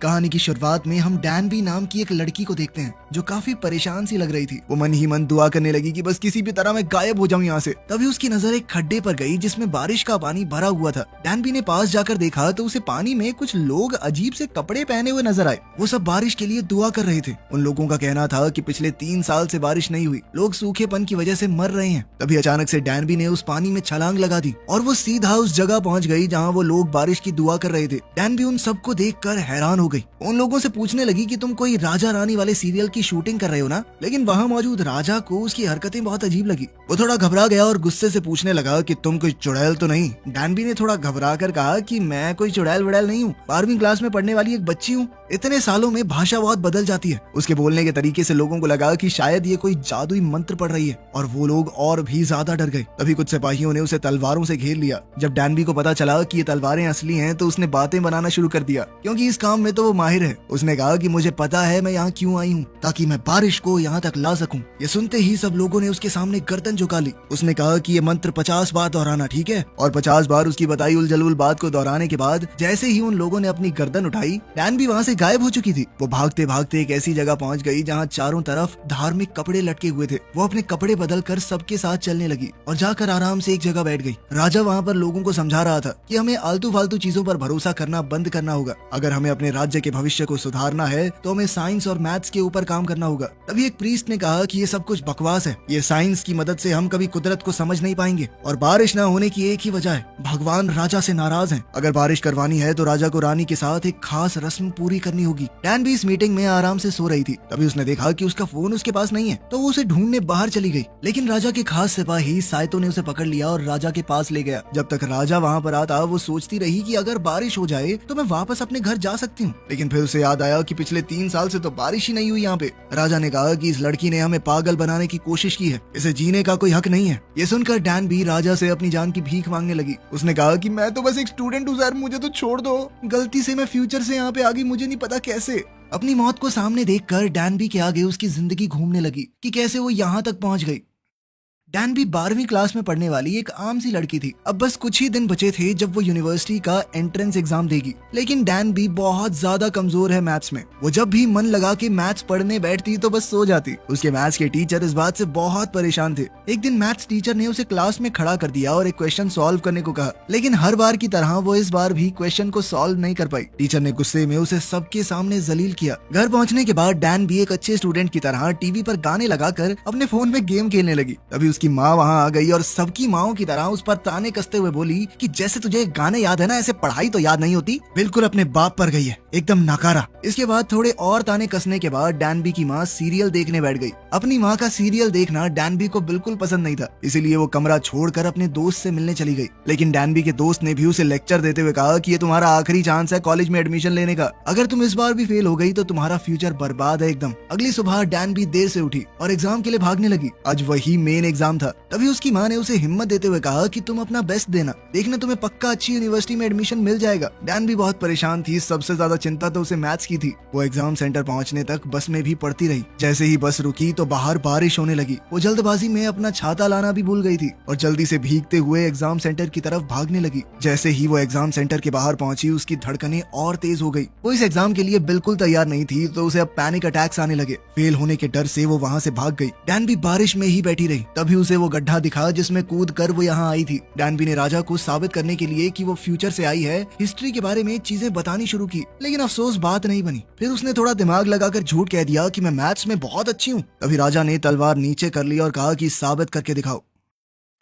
कहानी की शुरुआत में हम डैनबी नाम की एक लड़की को देखते हैं जो काफी परेशान सी लग रही थी। वो मन ही मन दुआ करने लगी कि बस किसी भी तरह मैं गायब हो जाऊं यहाँ से। तभी उसकी नजर एक खड्डे पर गई जिसमें बारिश का पानी भरा हुआ था। डैनबी ने पास जाकर देखा तो उसे पानी में कुछ लोग अजीब से कपड़े पहने हुए नजर आए। वो सब बारिश के लिए दुआ कर रहे थे। उन लोगों का कहना था कि पिछले 3 साल से बारिश नहीं हुई, लोग सूखेपन की वजह से मर रहे हैं। तभी अचानक से डैनबी ने उस पानी में छलांग लगा दी और वो सीधा उस जगह पहुंच गई जहाँ वो लोग बारिश की दुआ कर रहे थे। डैनबी उन सबको देखकर हैरान हो गई। उन लोगों से पूछने लगी कि तुम कोई राजा रानी वाले सीरियल की शूटिंग कर रहे हो ना? लेकिन वहाँ मौजूद राजा को उसकी हरकतें बहुत अजीब लगी। वो थोड़ा घबरा गया और गुस्से से पूछने लगा कि तुम कोई चुड़ैल तो नहीं? डैनबी ने थोड़ा घबरा कर कहा कि मैं कोई चुड़ैल वुड़ैल नहीं हूँ, 12वीं क्लास में पढ़ने वाली एक बच्ची हूँ। इतने सालों में भाषा बहुत बदल जाती है। उसके बोलने के तरीके से लोगों को लगा कि शायद ये कोई जादुई मंत्र पढ़ रही है और वो लोग और भी ज्यादा डर गए। तभी कुछ सिपाहियों ने उसे तलवारों से घेर लिया। जब डैनबी को पता चला कि ये तलवारें असली हैं तो उसने बातें बनाना शुरू कर दिया, क्योंकि इस काम में तो वो माहिर है। उसने कहा कि मुझे पता है मैं यहाँ क्यों आई हूँ, ताकि मैं बारिश को यहाँ तक ला सकूं। ये सुनते ही सब लोगों ने उसके सामने गर्दन झुका ली। उसने कहा कि ये मंत्र 50 बार दोहराना, ठीक है? और 50 बार उसकी बताई उल जलूल बात को दोहराने के बाद जैसे ही उन लोगों ने अपनी गर्दन उठाई, डैनबी वहाँ से गायब हो चुकी थी। वो भागते भागते एक ऐसी जगह पहुंच गई जहाँ चारों तरफ धार्मिक कपड़े लटके हुए थे। वो अपने कपड़े बदल कर सबके साथ चलने लगी और जाकर आराम से एक जगह बैठ गई। राजा वहाँ पर लोगों को समझा रहा था कि हमें आलतू फालतू चीजों पर भरोसा करना बंद करना होगा। अगर हमें अपने राज्य के भविष्य को सुधारना है तो हमें साइंस और मैथ्स के ऊपर काम करना होगा। तभी एक प्रीस्ट ने कहा कि ये सब कुछ बकवास है। ये साइंस की मदद से हम कभी कुदरत को समझ नहीं पाएंगे और बारिश न होने की एक ही वजह है, भगवान राजा से नाराज हैं। अगर बारिश करवानी है तो राजा को रानी के साथ एक खास रस्म पूरी करनी होगी। डैन भी इस मीटिंग में आराम से सो रही थी। तभी उसने देखा कि उसका फोन उसके पास नहीं है, तो वो उसे ढूंढने बाहर चली गई। लेकिन राजा के खास सिपाही साइतो ने उसे पकड़ लिया और राजा के पास ले गया। जब तक राजा वहाँ पर आता वो सोचती रही कि अगर बारिश हो जाए तो मैं वापस अपने घर जा सकती हूँ। लेकिन फिर उसे याद आया कि पिछले 3 साल से तो बारिश ही नहीं हुई यहाँ पे। राजा ने कहा कि इस लड़की ने हमें पागल बनाने की कोशिश की है, इसे जीने का कोई हक नहीं है। ये सुनकर डैन भी राजा से अपनी जान की भीख मांगने लगी। उसने कहा कि मैं तो बस एक स्टूडेंट हूँ सर, मुझे तो छोड़ दो। गलती से मैं फ्यूचर से यहाँ पे आ गई, मुझे नहीं पता कैसे। अपनी मौत को सामने देखकर डैनबी के आगे उसकी जिंदगी घूमने लगी कि कैसे वो यहाँ तक पहुंच गई। डैनबी 12वीं क्लास में पढ़ने वाली एक आम सी लड़की थी। अब बस कुछ ही दिन बचे थे जब वो यूनिवर्सिटी का एंट्रेंस एग्जाम देगी। लेकिन डैनबी बहुत ज्यादा कमजोर है मैथ्स में। वो जब भी मन लगा के मैथ्स पढ़ने बैठती तो बस सो जाती। उसके मैथ्स के टीचर इस बात से बहुत परेशान थे। एक दिन मैथ्स टीचर ने उसे क्लास में खड़ा कर दिया और एक क्वेश्चन सॉल्व करने को कहा, लेकिन हर बार की तरह वो इस बार भी क्वेश्चन को सॉल्व नहीं कर पाई। टीचर ने गुस्से में उसे सबके सामने जलील किया। घर पहुंचने के बाद डैनबी एक अच्छे स्टूडेंट की तरह टीवी पर गाने लगाकर अपने फोन में गेम खेलने लगी। तभी उसकी माँ वहाँ आ गई और सबकी माओं की तरह उस पर ताने कसते हुए बोली कि जैसे तुझे गाने याद है ना, ऐसे पढ़ाई तो याद नहीं होती, बिल्कुल अपने बाप पर गई है, एकदम नकारा। इसके बाद थोड़े और ताने कसने के बाद डैनबी की माँ सीरियल देखने बैठ गई। अपनी माँ का सीरियल देखना डैनबी को बिल्कुल पसंद नहीं था, इसीलिए वो कमरा छोड़कर अपने दोस्त से मिलने चली गई। लेकिन डैनबी के दोस्त ने भी उसे लेक्चर देते हुए कहा कि ये तुम्हारा आखिरी चांस है कॉलेज में एडमिशन लेने का। अगर तुम इस बार भी फेल हो गई तो तुम्हारा फ्यूचर बर्बाद है एकदम। अगली सुबह डैनबी देर से उठी और एग्जाम के लिए भागने लगी। आज वही मेन एग्जाम था। तभी उसकी माँ ने उसे हिम्मत देते हुए कहा कि तुम अपना बेस्ट देना, देखना तुम्हें पक्का अच्छी यूनिवर्सिटी में एडमिशन मिल जाएगा। डैन भी बहुत परेशान थी, सबसे ज्यादा चिंता तो उसे मैथ्स की थी। वो एग्जाम सेंटर पहुंचने तक बस में भी पढ़ती रही। जैसे ही बस रुकी तो बाहर बारिश होने लगी। वो जल्दबाजी में अपना छाता लाना भी भूल गई थी और जल्दी से भीगते हुए एग्जाम सेंटर की तरफ भागने लगी। जैसे ही वो एग्जाम सेंटर के बाहर पहुंची उसकी धड़कनें और तेज हो गई। वो इस एग्जाम के लिए बिल्कुल तैयार नहीं थी, तो उसे अब पैनिक अटैक्स आने लगे। फेल होने के डर से वो वहाँ से भाग गई। डैन भी बारिश में ही बैठी रही। तभी उसे वो गड्ढा दिखा जिसमें कूद कर वो यहाँ आई थी। डैनबी ने राजा को साबित करने के लिए कि वो फ्यूचर से आई है, हिस्ट्री के बारे में चीजें बतानी शुरू की। लेकिन अफसोस बात नहीं बनी। फिर उसने थोड़ा दिमाग लगाकर झूठ कह दिया कि मैं मैथ्स में बहुत अच्छी हूँ। तभी राजा ने तलवार नीचे कर ली और कहा कि साबित करके दिखाओ।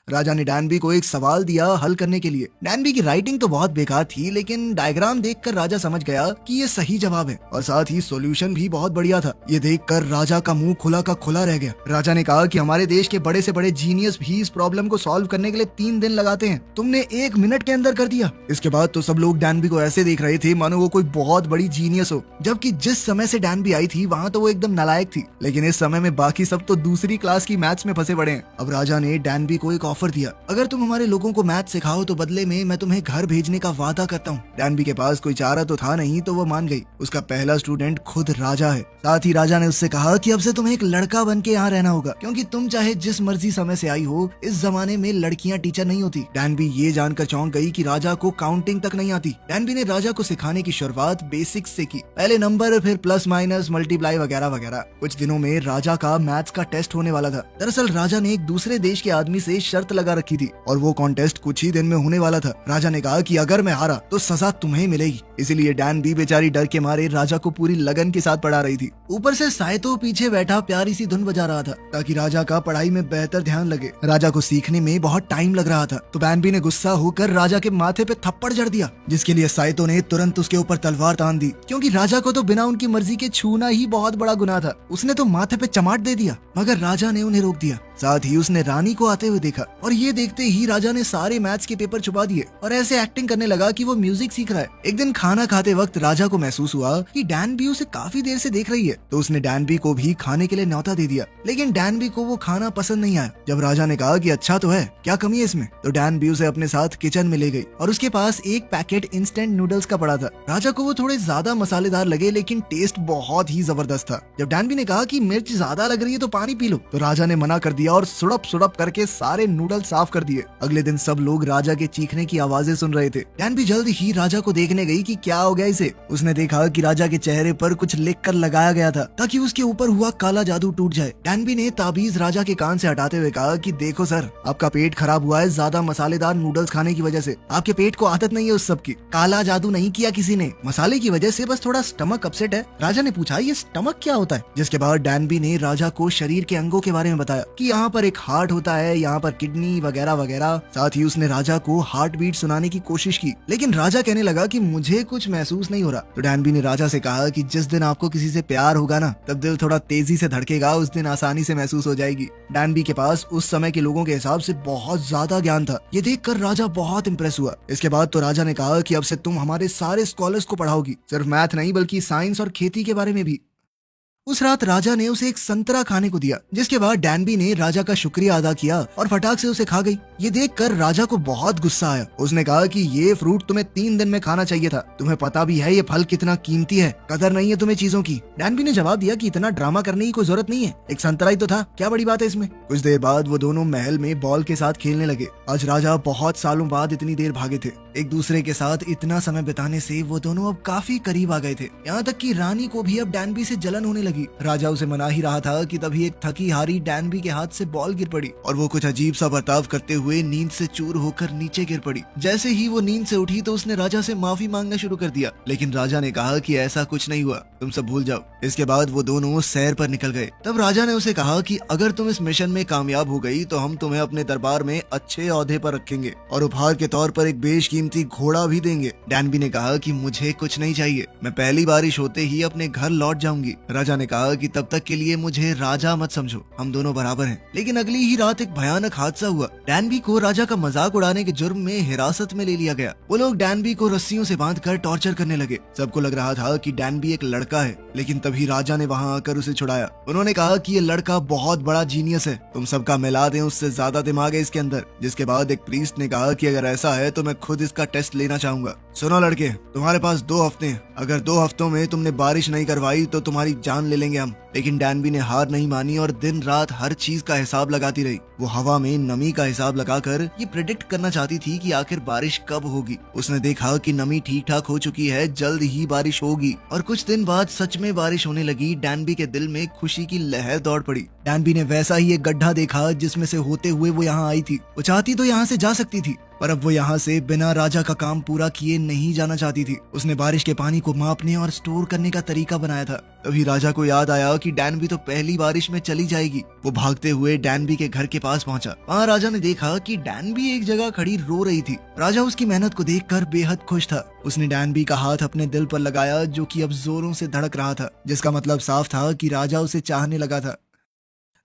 राजा ने डैनबी को एक सवाल दिया हल करने के लिए। डैनबी की राइटिंग तो बहुत बेकार थी, लेकिन डायग्राम देखकर राजा समझ गया कि ये सही जवाब है और साथ ही सॉल्यूशन भी बहुत बढ़िया था। ये देखकर राजा का मुंह खुला का खुला रह गया। राजा ने कहा कि हमारे देश के बड़े से बड़े जीनियस भी इस प्रॉब्लम को सॉल्व करने के लिए 3 दिन लगाते हैं, तुमने 1 मिनट के अंदर कर दिया। इसके बाद तो सब लोग डैनबी को ऐसे देख रहे थे मानो वो कोई बहुत बड़ी जीनियस हो, जबकि जिस समय से डैनबी आई थी वहाँ तो वो एकदम नालायक थी। लेकिन इस समय में बाकी सब तो दूसरी क्लास की मैथ्स में फंसे पड़े हैं। अब राजा ने डैनबी को एक ऑफर दिया, अगर तुम हमारे लोगों को मैथ सिखाओ तो बदले में मैं तुम्हें घर भेजने का वादा करता हूँ। डैनबी के पास कोई चारा तो था नहीं, तो वो मान गई। उसका पहला स्टूडेंट खुद राजा है। साथ ही राजा ने उससे कहा कि अब से तुम्हें एक लड़का बन के यहाँ रहना होगा, क्योंकि तुम चाहे जिस मर्जी समय से आई हो, इस जमाने में लड़कियां टीचर नहीं होती। डैनबी ये जानकर चौंक गई कि राजा को काउंटिंग तक नहीं आती। डैनबी ने राजा को सिखाने की शुरुआत बेसिक्स से की, पहले नंबर, फिर प्लस माइनस मल्टीप्लाई वगैरह वगैरह। कुछ दिनों में राजा का मैथ्स का टेस्ट होने वाला था। दरअसल राजा ने एक दूसरे देश के आदमी से शर्त लगा रखी थी और वो कॉन्टेस्ट कुछ ही दिन में होने वाला था। राजा ने कहा कि अगर मैं हारा तो सजा तुम्हें मिलेगी। इसीलिए डैनबी बेचारी डर के मारे राजा को पूरी लगन के साथ पढ़ा रही थी। ऊपर से साइतो पीछे बैठा प्यारी सी धुन बजा रहा था ताकि राजा का पढ़ाई में बेहतर ध्यान लगे। राजा को सीखने में बहुत टाइम लग रहा था, तो डैनबी ने गुस्सा होकर राजा के माथे पे थप्पड़ जड़ दिया, जिसके लिए साइतो ने तुरंत उसके ऊपर तलवार तान दी, क्योंकि राजा को तो बिना उनकी मर्जी के छूना ही बहुत बड़ा गुनाह था। उसने तो माथे पे चमाट दे दिया, मगर राजा ने उन्हें रोक दिया। साथ ही उसने रानी को आते हुए देखा और ये देखते ही राजा ने सारे मैथ्स के पेपर छुपा दिए और ऐसे एक्टिंग करने लगा कि वो म्यूजिक सीख रहा है। एक दिन खाना खाते वक्त राजा को महसूस हुआ कि डैनबी उसे काफी देर से देख रही है, तो उसने डैनबी को भी खाने के लिए न्योता दे दिया, लेकिन डैनबी को वो खाना पसंद नहीं आया। जब राजा ने कहा कि अच्छा तो है, क्या कमी है इसमें, तो डैनबी उसे अपने साथ किचन में ले गई और उसके पास एक पैकेट इंस्टेंट नूडल्स का पड़ा था। राजा को वो थोड़े ज्यादा मसालेदार लगे, लेकिन टेस्ट बहुत ही जबरदस्त था। जब डैनबी ने कहा कि मिर्च ज्यादा लग रही है तो पानी पी लो, तो राजा ने मना कर दिया और सुड़प सुड़प करके सारे नूडल्स साफ कर दिए। अगले दिन सब लोग राजा के चीखने की आवाजें सुन रहे थे। डैनबी जल्द ही राजा को देखने गई कि क्या हो गया इसे। उसने देखा कि राजा के चेहरे पर कुछ लिखकर लगाया गया था ताकि उसके ऊपर हुआ काला जादू टूट जाए। डैनबी ने ताबीज राजा के कान से हटाते हुए कहा कि देखो सर, आपका पेट खराब हुआ है ज्यादा मसालेदार नूडल्स खाने की वजह से। आपके पेट को आदत नहीं है उस सब की। काला जादू नहीं किया किसी ने, मसाले की वजह से बस थोड़ा स्टमक अपसेट है। राजा ने पूछा ये स्टमक क्या होता है, जिसके बाद डैनबी ने राजा को शरीर के अंगों के बारे में बताया कि यहाँ पर एक हार्ट होता है, यहाँ पर किडनी वगैरह वगैरह। साथ ही उसने राजा को हार्ट बीट सुनाने की कोशिश की, लेकिन राजा कहने लगा कि मुझे कुछ महसूस नहीं हो रहा। तो डैनबी ने राजा से कहा कि जिस दिन आपको किसी से प्यार होगा ना, तब दिल थोड़ा तेजी से धड़केगा, उस दिन आसानी से महसूस हो जाएगी। डैनबी के पास उस समय के लोगों के हिसाब से बहुत ज्यादा ज्ञान था। ये देखकर राजा बहुत इंप्रेस हुआ। इसके बाद तो राजा ने कहा कि अब से तुम हमारे सारे स्कॉलर्स को पढ़ाओगी, सिर्फ मैथ नहीं बल्कि साइंस और खेती के बारे में भी। उस रात राजा ने उसे एक संतरा खाने को दिया, जिसके बाद डैनबी ने राजा का शुक्रिया अदा किया और फटाक से उसे खा गई। ये देखकर राजा को बहुत गुस्सा आया। उसने कहा कि ये फ्रूट तुम्हें 3 दिन में खाना चाहिए था। तुम्हें पता भी है ये फल कितना कीमती है, कदर नहीं है तुम्हें चीजों की। डैनबी ने जवाब दिया कि इतना ड्रामा करने की कोई जरूरत नहीं है, एक संतरा ही तो था, क्या बड़ी बात है इसमें। कुछ देर बाद वो दोनों महल में बॉल के साथ खेलने लगे। आज राजा बहुत सालों बाद इतनी देर भागे थे। एक दूसरे के साथ इतना समय बिताने से वो दोनों अब काफी करीब आ गए थे। यहाँ तक कि रानी को भी अब डैनबी से जलन होने लगी। राजा उसे मना ही रहा था कि तभी एक थकी हारी डैनबी के हाथ से बॉल गिर पड़ी और वो कुछ अजीब सा बर्ताव करते हुए नींद से चूर होकर नीचे गिर पड़ी। जैसे ही वो नींद से उठी तो उसने राजा से माफी मांगना शुरू कर दिया, लेकिन राजा ने कहा कि ऐसा कुछ नहीं हुआ, तुम सब भूल जाओ। इसके बाद वो दोनों सैर पर निकल गए। तब राजा ने उसे कहा कि अगर तुम इस मिशन में कामयाब हो गई तो हम तुम्हें अपने दरबार में अच्छे ओहदे पर रखेंगे और उपहार के तौर पर एक बेशकीमती घोड़ा भी देंगे। डैनबी ने कहा कि मुझे कुछ नहीं चाहिए, मैं पहली बारिश होते ही अपने घर लौट जाऊंगी। राजा ने कहा कि तब तक के लिए मुझे राजा मत समझो, हम दोनों बराबर हैं। लेकिन अगली ही रात एक भयानक हादसा हुआ। डैनबी को राजा का मजाक उड़ाने के जुर्म में हिरासत में ले लिया गया। वो लोग डैनबी को रस्सियों से बांधकर टॉर्चर करने लगे। सबको लग रहा था कि डैनबी एक लड़का है, लेकिन तभी राजा ने वहां आकर उसे छुड़ाया। उन्होंने कहा कि ये लड़का बहुत बड़ा जीनियस है, तुम सबका मिला दें, उससे ज्यादा दिमाग है इसके अंदर। जिसके बाद एक प्रीस्ट ने कहा कि अगर ऐसा है तो मैं खुद इसका टेस्ट लेना चाहूंगा। सुनो लड़के, तुम्हारे पास 2 हफ्ते हैं, अगर 2 हफ्तों में तुमने बारिश नहीं करवाई तो तुम्हारी जान ले लेंगे हम। लेकिन डैनबी ने हार नहीं मानी और दिन रात हर चीज का हिसाब लगाती रही। वो हवा में नमी का हिसाब लगाकर ये प्रेडिक्ट करना चाहती थी कि आखिर बारिश कब होगी। उसने देखा कि नमी ठीक ठाक हो चुकी है, जल्द ही बारिश होगी। और कुछ दिन बाद सच में बारिश होने लगी। डैनबी के दिल में खुशी की लहर दौड़ पड़ी। डैनबी ने वैसा ही एक गड्ढा देखा जिसमें से होते हुए वो यहाँ आई थी। वो चाहती तो यहाँ से जा सकती थी, पर अब वो यहाँ से बिना राजा का काम पूरा किए नहीं जाना चाहती थी। उसने बारिश के पानी को मापने और स्टोर करने का तरीका बनाया था। तभी राजा को याद आया कि डैनबी तो पहली बारिश में चली जाएगी। वो भागते हुए डैनबी के घर के पास पहुंचा। वहाँ राजा ने देखा कि डैनबी एक जगह खड़ी रो रही थी। राजा उसकी मेहनत को देखकर बेहद खुश था। उसने डैनबी का हाथ अपने दिल पर लगाया, जो कि अब जोरों से धड़क रहा था, जिसका मतलब साफ था कि राजा उसे चाहने लगा था।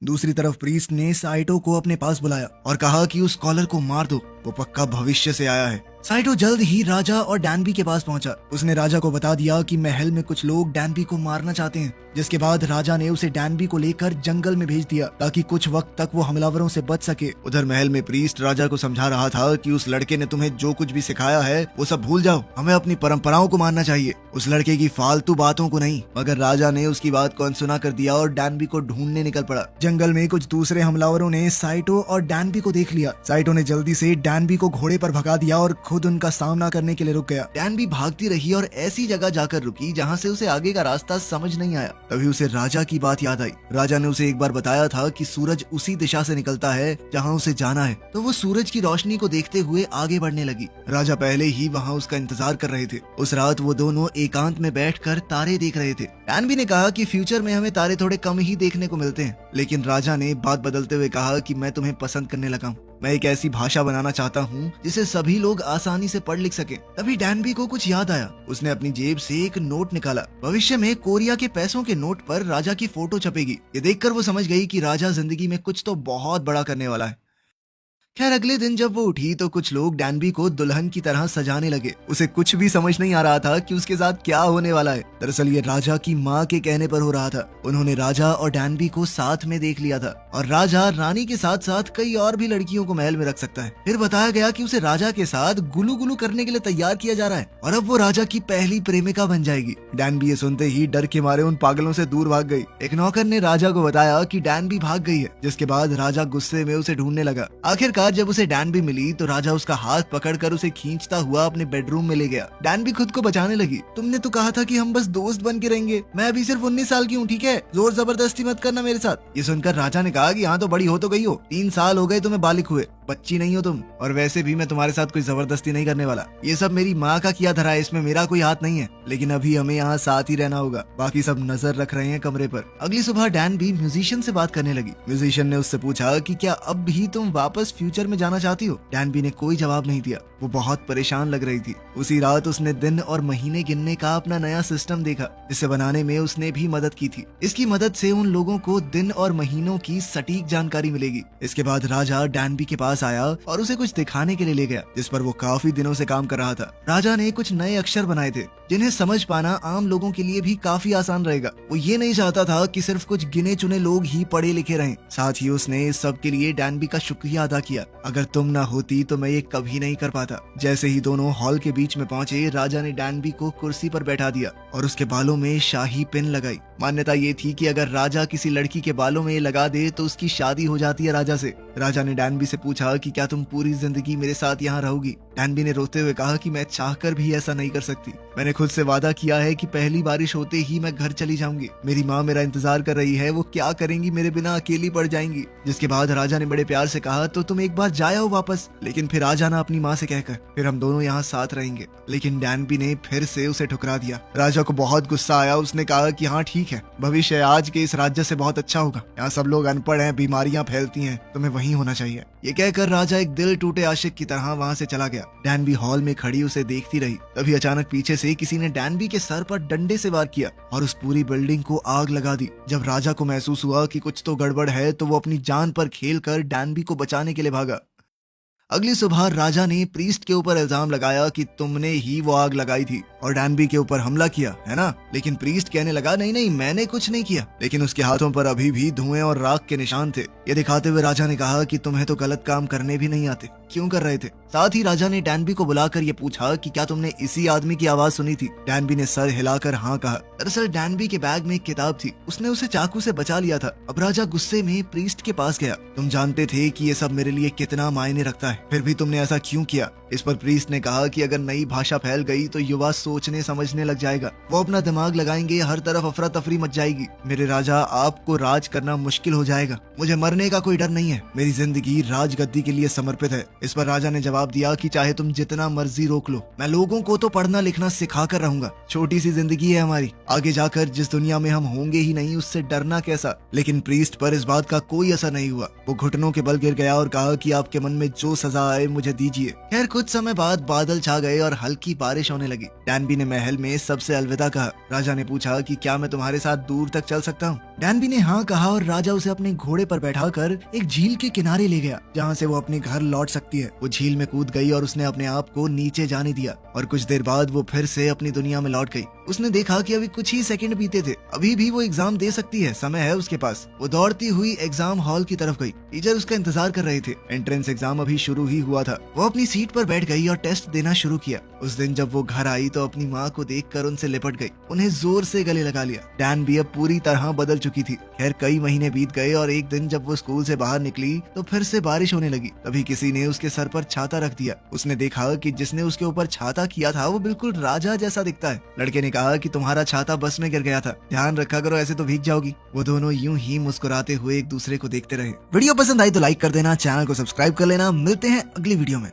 दूसरी तरफ प्रीस्ट ने साइटो को अपने पास बुलाया और कहा कि उस स्कॉलर को मार दो, वो पक्का भविष्य से आया है। साइटो जल्द ही राजा और डैनबी के पास पहुंचा। उसने राजा को बता दिया कि महल में कुछ लोग डैनबी को मारना चाहते हैं, जिसके बाद राजा ने उसे डैनबी को लेकर जंगल में भेज दिया ताकि कुछ वक्त तक वो हमलावरों से बच सके। उधर महल में प्रीस्ट राजा को समझा रहा था कि उस लड़के ने तुम्हें जो कुछ भी सिखाया है वो सब भूल जाओ, हमें अपनी परंपराओं को मानना चाहिए, उस लड़के की फालतू बातों को नहीं। मगर राजा ने उसकी बात को अनसुना कर दिया और डैनबी को ढूंढने निकल पड़ा। जंगल में कुछ दूसरे हमलावरों ने साइटो और डैनबी को देख लिया। साइटो ने जल्दी से डैनबी को घोड़े पर भगा दिया और खुद उनका सामना करने के लिए रुक गया। डैनबी भागती रही और ऐसी जगह जाकर रुकी जहाँ से उसे आगे का रास्ता समझ नहीं आया। तभी उसे राजा की बात याद आई। राजा ने उसे एक बार बताया था कि सूरज उसी दिशा से निकलता है जहाँ उसे जाना है, तो वो सूरज की रोशनी को देखते हुए आगे बढ़ने लगी। राजा पहले ही वहाँ उसका इंतजार कर रहे थे। उस रात वो दोनों एकांत में बैठकर तारे देख रहे थे। डैनबी ने कहा कि फ्यूचर में हमें तारे थोड़े कम ही देखने को मिलते हैं, लेकिन राजा ने बात बदलते हुए कहा कि मैं तुम्हें पसंद करने लगा हूँ। मैं एक ऐसी भाषा बनाना चाहता हूँ जिसे सभी लोग आसानी से पढ़ लिख सके। तभी डैनबी को कुछ याद आया। उसने अपनी जेब से एक नोट निकाला। भविष्य में कोरिया के पैसों के नोट पर राजा की फोटो छपेगी। ये देखकर वो समझ गई कि राजा जिंदगी में कुछ तो बहुत बड़ा करने वाला है। खैर अगले दिन जब वो उठी तो कुछ लोग डैनबी को दुल्हन की तरह सजाने लगे। उसे कुछ भी समझ नहीं आ रहा था कि उसके साथ क्या होने वाला है। दरअसल ये राजा की माँ के कहने पर हो रहा था। उन्होंने राजा और डैनबी को साथ में देख लिया था और राजा रानी के साथ साथ कई और भी लड़कियों को महल में रख सकता है। फिर बताया गया कि उसे राजा के साथ गुलू गुलू करने के लिए तैयार किया जा रहा है और अब वो राजा की पहली प्रेमिका बन जाएगी। डैनबी ये सुनते ही डर के मारे उन पागलों से दूर भाग गई। एक नौकर ने राजा को बताया कि डैनबी भाग गई है, जिसके बाद राजा गुस्से में उसे ढूंढने लगा। आखिरकार जब उसे डैनबी मिली तो राजा उसका हाथ पकड़कर उसे खींचता हुआ अपने बेडरूम में ले गया। डैनबी खुद को बचाने लगी। तुमने तो कहा था कि हम बस दोस्त बन के रहेंगे, मैं अभी सिर्फ 19 साल की हूँ, ठीक है, जोर जबरदस्ती मत करना मेरे साथ। ये सुनकर राजा ने कहा कि हाँ तो बड़ी हो तो गई हो, 3 साल हो गए तुम्हें बालिक हुए, बच्ची नहीं हो तुम, और वैसे भी मैं तुम्हारे साथ कोई जबरदस्ती नहीं करने वाला। ये सब मेरी माँ का किया धरा है, इसमें मेरा कोई हाथ नहीं है, लेकिन अभी हमें यहाँ साथ ही रहना होगा। बाकी सब नजर रख रहे हैं कमरे पर। अगली सुबह डैनबी म्यूजिशियन से बात करने लगी। म्यूजिशियन ने उससे पूछा कि क्या अब भी तुम वापस फ्यूचर में जाना चाहती हो। डैनबी ने कोई जवाब नहीं दिया। वो बहुत परेशान लग रही थी। उसी रात उसने दिन और महीने गिनने का अपना नया सिस्टम देखा, जिसे बनाने में उसने भी मदद की थी। इसकी मदद से उन लोगों को दिन और महीनों की सटीक जानकारी मिलेगी। इसके बाद राजा डैनबी के पास आया और उसे कुछ दिखाने के लिए ले गया, जिस पर वो काफी दिनों से काम कर रहा था। राजा ने कुछ नए अक्षर बनाए थे जिन्हें समझ पाना आम लोगों के लिए भी काफी आसान रहेगा। वो ये नहीं चाहता था कि सिर्फ कुछ गिने चुने लोग ही पढ़े लिखे रहें। साथ ही उसने इस सब के लिए डैनबी का शुक्रिया अदा किया। अगर तुम ना होती तो मैं ये कभी नहीं कर पाता। जैसे ही दोनों हॉल के बीच में पहुंचे, राजा ने डैनबी को कुर्सी पर बैठा दिया और उसके बालों में शाही पिन लगाई। मान्यता ये थी कि अगर राजा किसी लड़की के बालों में ये लगा दे तो उसकी शादी हो जाती है राजा से। राजा ने डैनबी से पूछा कि क्या तुम पूरी जिंदगी मेरे साथ यहाँ रहोगी। डैनबी ने रोते हुए कहा कि मैं चाहकर भी ऐसा नहीं कर सकती। मैंने खुद से वादा किया है कि पहली बारिश होते ही मैं घर चली जाऊंगी। मेरी माँ मेरा इंतजार कर रही है, वो क्या करेंगी, मेरे बिना अकेली पड़ जाएंगी। जिसके बाद राजा ने बड़े प्यार से कहा तो तुम एक बार जाओ वापस, लेकिन फिर आ जाना अपनी माँ से कहकर, फिर हम दोनों यहाँ साथ रहेंगे। लेकिन डैनबी ने फिर से उसे ठुकरा दिया। राजा को बहुत गुस्सा आया। उसने कहा कि हाँ ठीक है, भविष्य आज के इस राज्य से बहुत अच्छा होगा। यहाँ सब लोग अनपढ़ हैं, बीमारियां फैलती हैं, तुम्हें वहीं होना चाहिए। ये कहकर राजा एक दिल टूटे आशिक की तरह वहाँ से चला गया। डैनबी हॉल में खड़ी उसे देखती रही। तभी अचानक पीछे से किसी ने डैनबी के सर पर डंडे से वार किया और उस पूरी बिल्डिंग को आग लगा दी। जब राजा को महसूस हुआ कि कुछ तो गड़बड़ है तो वो अपनी जान पर खेलकर डैनबी को बचाने के लिए भागा। अगली सुबह राजा ने प्रीस्ट के ऊपर इल्जाम लगाया कि तुमने ही वो आग लगाई थी और डैनबी के ऊपर हमला किया है ना। लेकिन प्रीस्ट कहने लगा नहीं नहीं, मैंने कुछ नहीं किया। लेकिन उसके हाथों पर अभी भी धुएं और राख के निशान थे। ये दिखाते हुए राजा ने कहा कि तुम्हें तो गलत काम करने भी नहीं आते, क्यों कर रहे थे। साथ ही राजा ने डैनबी को बुलाकर ये पूछा कि क्या तुमने इसी आदमी की आवाज सुनी थी। डैनबी ने सर हिलाकर हाँ कहा। दरअसल डैनबी के बैग में एक किताब थी, उसने उसे चाकू से बचा लिया था। अब राजा गुस्से में प्रीस्ट के पास गया। तुम जानते थे कि ये सब मेरे लिए कितना मायने रखता है, फिर भी तुमने ऐसा क्यों किया। इस पर प्रीस्ट ने कहा कि अगर नई भाषा फैल गई तो युवा सोचने समझने लग जाएगा, वो अपना दिमाग लगाएंगे, हर तरफ अफरा तफरी मच जाएगी। मेरे राजा, आपको राज करना मुश्किल हो जाएगा। मुझे मरने का कोई डर नहीं है, मेरी जिंदगी राजगद्दी के लिए समर्पित है। इस पर राजा ने जवाब दिया कि चाहे तुम जितना मर्जी रोक लो, मैं लोगों को तो पढ़ना लिखना सिखा कर रहूंगा। छोटी सी जिंदगी है हमारी, आगे जाकर जिस दुनिया में हम होंगे ही नहीं, उससे डरना कैसा। लेकिन प्रीस्ट पर इस बात का कोई असर नहीं हुआ। वो घुटनों के बल गिर गया और कहा कि आपके मन में जो सजा आए मुझे दीजिए। खैर कुछ समय बाद बादल छा गए और हल्की बारिश होने लगी। डैनबी ने महल में सबसे अलविदा कहा। राजा ने पूछा कि क्या मैं तुम्हारे साथ दूर तक चल सकता हूँ। डैनबी ने हाँ कहा और राजा उसे अपने घोड़े पर बैठाकर एक झील के किनारे ले गया जहाँ से वो अपने घर लौट सकती है। वो झील में कूद गई और उसने अपने आप को नीचे जाने दिया और कुछ देर बाद वो फिर से अपनी दुनिया में लौट गई। उसने देखा कि अभी कुछ ही सेकंड बीते थे, अभी भी वो एग्जाम दे सकती है, समय है उसके पास। वो दौड़ती हुई एग्जाम हॉल की तरफ गई। टीचर उसका इंतजार कर रहे थे। एंट्रेंस एग्जाम अभी शुरू ही हुआ था। वो अपनी सीट पर बैठ गई और टेस्ट देना शुरू किया। उस दिन जब वो घर आई तो अपनी माँ को देखकर उनसे लिपट गई, उन्हें जोर से गले लगा लिया। डैनबी अब पूरी तरह बदल चुकी थी। खैर कई महीने बीत गए और एक दिन जब वो स्कूल से बाहर निकली तो फिर से बारिश होने लगी। तभी किसी ने उसके सर पर छाता रख दिया। उसने देखा कि जिसने उसके ऊपर छाता किया था वो बिल्कुल राजा जैसा दिखता है। लड़के ने कहा कि तुम्हारा छाता बस में गिर गया था, ध्यान रखा करो, ऐसे तो भीग जाओगी। वो दोनों यूं ही मुस्कुराते हुए एक दूसरे को देखते रहे। वीडियो पसंद आई तो लाइक कर देना, चैनल को सब्सक्राइब कर लेना। मिलते हैं अगली वीडियो में।